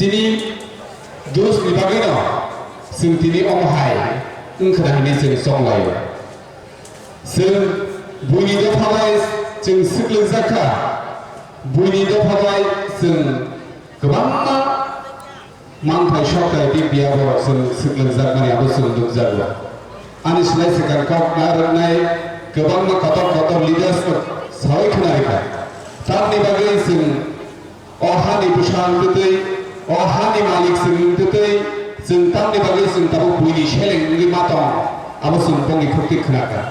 sini dus ni bagino sing tini omhai khana ni sing songlai sing buni do phalai sing siklung zakha buni do phalai sing kebangma mangthai shokai di biabo sing siklung zakha abo sing duk zakha ani slai sekan kok narnai kebangma kotor leaders sawai khana reka tamni bagai sing ohani pushang tutui ohani malik sing tutui sing tamni bagai sing tabu buni sheleng ngi matong abo sing pongi khukti khnaka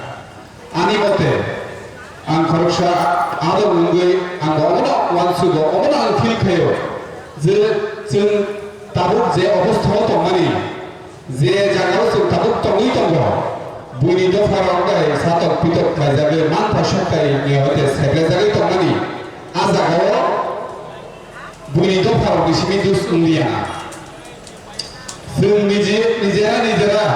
ani mote ang khoroksa ado nungui ang omono wansugo omono ang feel khayo je sing tabu je obostha tongmani je jagao sing tabu tongui tongo buni do farong dai satok pitok khajabe man pashakai ni hote segle jagai tongmani azagao buni do farong bisimi dus undia sing nijera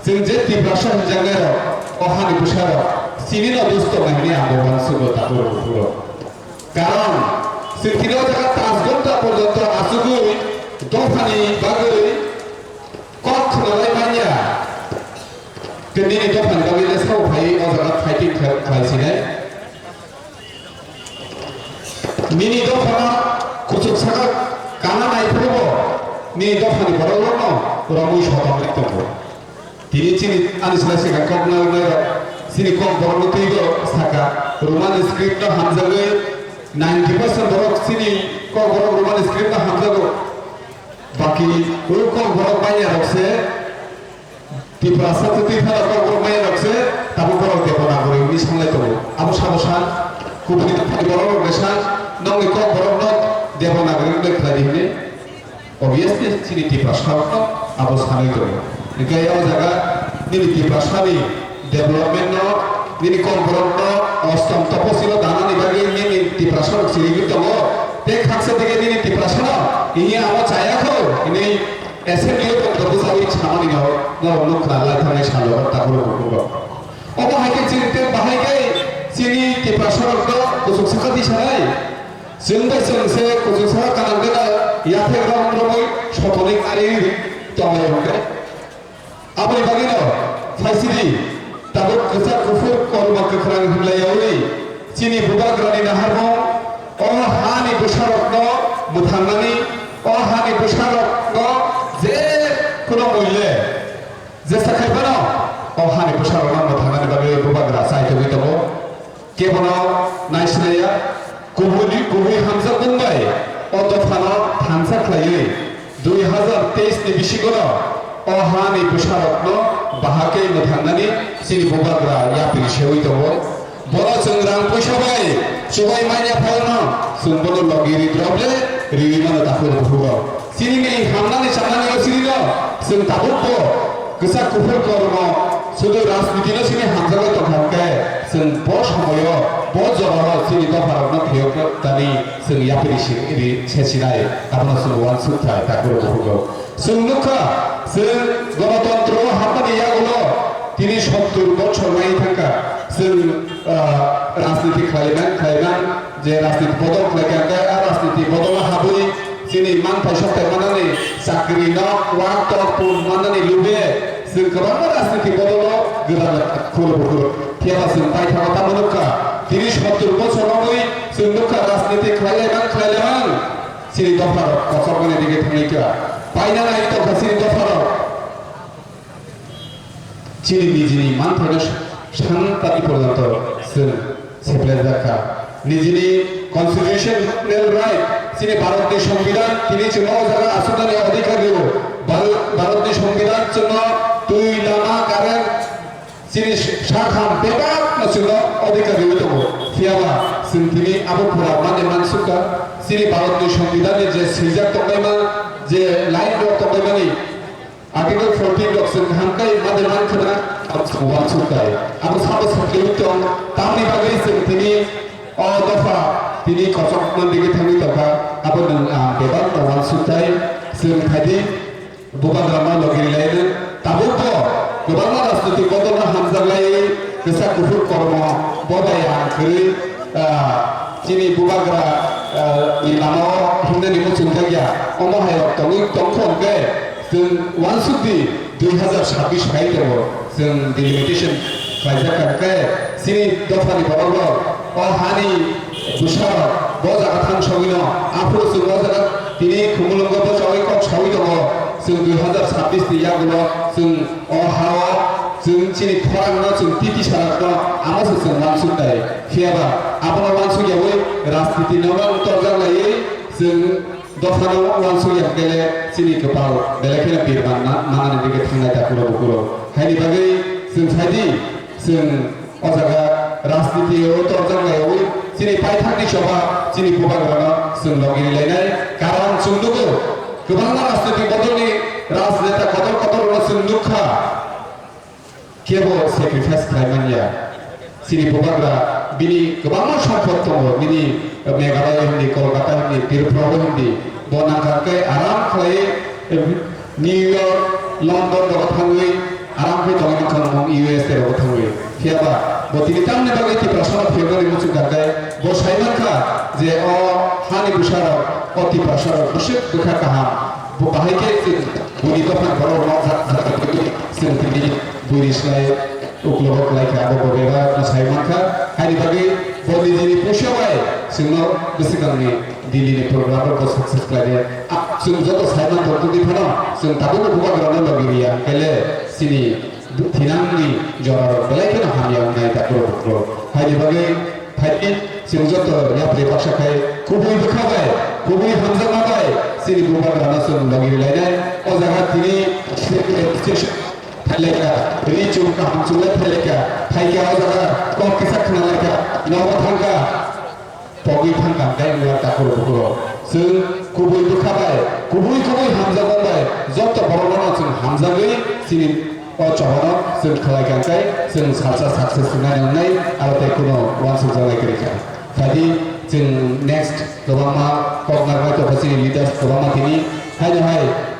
sing je tibrasha jangero ohani busharo sini no dus to mahni abo wansugo tabu puro karon sing tino jaga 5 ঘন্টা পর্যন্ত আসুগুই দোফানি বাগৈ কত নলাই মানিয়া কেনি দোফানি বাগৈ Sao ভাই অজাগা fighting খাইছিনে mini দোফানা কুচুক সাকা কানা নাই ফুরবো নি দোফানি বড়লো ন রমুই শতামৃত তো তিনি চিনি আনিসলা সেকা কগনা নয় সিনি কম বড়লো তুইগো সাকা রোমান স্ক্রিপ্ট হামজাগৈ 90% বড় সিনি কম বড় রোমান স্ক্রিপ্ট হামজাগো বাকি ওই কম বড় মাইয়া রকছে তিপ্রাসা তুই ফেলা কম বড় মাইয়া রকছে তাবো বড় দেবনা করে উনি সামলাই তো আবু সাবসান কুবনি বড় বেশান নঙ্গি কম বড় ন দেবনা করে লেখা দিনে obviously sini tiprasa no abo sanai to gaya jaga nini tiprasa ni development no nini komporon no ostom toposilo dana ni bagi nini tiprasa sini gitu mo te khakse dege nini tiprasa no ini amo chaya ko ini assembly ko dobusawi chamani no nukla la thane shalo ta ko ko obo haike chinte bahai gai sini tiprasa no kusuk sakati sarai singbai singse kusuk sakata kanangga ইয়াতে রমরমই শতনিক আরি তলে হবে আপনি বাগিনো ফাইসিদি তাবক কসা কুফুর কর্মকে খরাং হিমলাইয়াউনি চিনি বুবাগ্রানি নাহারম ও হানি বুশারক মুথান্নানি ও হানি বুশারক যে কোন মূল্যে যে সাখাইবানো ও হানি বুশারক মুথান্নানি বাবে বুবাগ্রা সাইতে হইতব কেবল নাইসনাইয়া কুবুই হামজা বুনবাই অতফানো থানসা খাইয়ে 2023 ni bishigoro ohani busharokno bahake muthanani sini bobagra ya pirishewoi to bora changrang poisabai sobai manya phalno sunbono logiri droble riwimana takur bhugo sini ni hamnani chamnani osirino sing tabukko kesa kufur kormo sudu rajnitino sini hamjago to bhakke sing bo samoyo bo jogoro sini to farokno kheyok tani sing ya pirishi iri sesinai apna sing wan suthai takur bhugo sing mukha sing গণতন্ত্র হাতনি ইয়াগুলো তিনি 70 বছর নাই থাকা sing রাজনীতি খাইমান যে রাজনীতি বদল লাগে আর রাজনীতি বদল হাবুই sini man paisokte manani sakri no waktu pun manani lube sing kerana রাজনীতি বদল গরানা খুলবুকুর tiada sing tai thata manuka 30-70 বছর নই sing nuka রাজনীতি খাইলেমান sini dofar kosongane dige thangika paina na ito kasini dofar chini nijini man thana shantati porjanto seple dakha nijini constitutional right sini bharatni সংবিধান তিনি ছিল যারা আসলে অধিকার দিব ভারতীয় সংবিধান ছিল তুই লামা কারেন sini শাখাম বেবাক ছিল অধিকার দিব তো ফিয়াবা তিনি আবু পুরা মানে মানসুকা sini ভারতীয় সংবিধানে যে সিজার তকাইমা যে লাইন ডক তকাইমানি article 14 ডক সংহানকাই মাদের মান খনা ওয়ান সুকাই আবু সাবস হকিউতং তামনি বাগৈ তিনি দফা তিনি কচকমান দিকে থামি তকা আবু বেবাক ওয়ান সুকাই sing tadi bukan drama logiri lain tabuko gobangan rastuti kodona hamzar lai kesa kufur kormo bodaya kiri sini bubagra ni namo himne ni mucung tagya omo hayo tongkhon ke जों वानसुकि 2026 file जों delimitation फाइजाkan ke sini dofani borok o hani busar bo jaga thang sogino afro जों o jaga tini khumulungo bo sawai kok sawi dong जों 2026 ni yagulo जों o hawa जों sini khorangno जों titi sarakno amaso जों wansuk dai fiaba abono wansuk yawi rajniti nawa utorjak lai जों dofano wansuk yang kele sini kepal belakena birman mangan dige thangai ta kuro kuro haini bagai जों saidi जों o jaga rajniti o torjak lai oi sini paithakni soba sini bubagrano जों logini lainai karon जों nugo gobang rajniti bodolni rajneta kotor जों nukha kebo sacrifice khlaimania sini bubagra bini gobang sampot dong bini Meghalaya hindi Kolkata hindi Tirupura hindi bonang ke aram khlai New York London ro thangui aram ke tongi khangmong USA ro thangui khiaba bo tini tamne bagai ti prasana February muchu gagai bo saiman kha je o hani bushara o ti prasana bushik dukha kaha bo bahai ke budi to phan baro ro sin tini budi slai uklobok lai ka bo beba saiman kha hani bagai bodi jini pushabai sino besikangni dili ni program ko success klade sun joto saiman to di phano sun tabu ko buka grana logiria kele sini thinangni jor belai na hamya nai ta pro hai bagai thai sun joto ya pre pasha khai kubui bukhabai kubui hamzama bai sini buka grana sun logiri lainai o jaga tini station thaleka richu ka hamchule thaleka thaika o jaga ko kisak khana laika nawa thangka pogi thangka dai nuwa ta kuro जों kubui bukhabai kubui hamjagonbai joto borobano जों hamjagoi sini o chobano जों khlaikankai जों sacha success nai aro te kuno wansuk janai krika tadi जों next gobama koknarbai to phasini leaders gobama tini hai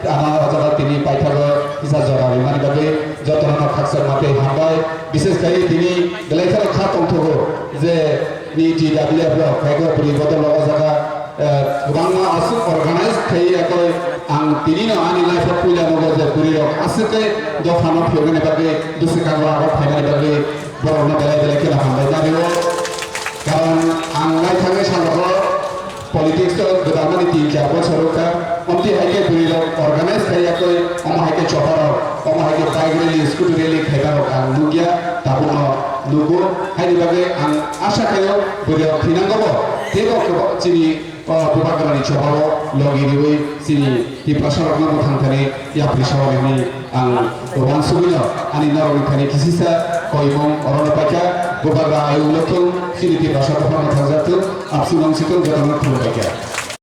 ama jaga tini paithago isa jora mani bagai jotono khaksar mate hambai বিশেষ kai tini belai kha tongthogo je ni TWF ro kaigo puri bodol o jaga gobangma asu organize kai ekoi ang tini no ani life puila no je puri ro asuke do phano phogene bagai dusika ro aro phane bagai borno belai ke hambai jabilo karon ang lai thangai salogo politics to godamani 3-4 বছর ka onti haike puri ro organize kai ekoi oma haike choparo oma haike bike rally scooter rally khaibaro ka nugia tabuno nugo haini bagai ang asha kayo puri ro thinangobo tebo ko chini bubagrani choparo logiriwi sini ti prasarok no thangthani ya prisawani ang wansubino ani naroni thani kisisa koimong orono paka bubagra ayu lokong sini ti prasarok no thangjatu apsunang sikon jatana thulbaika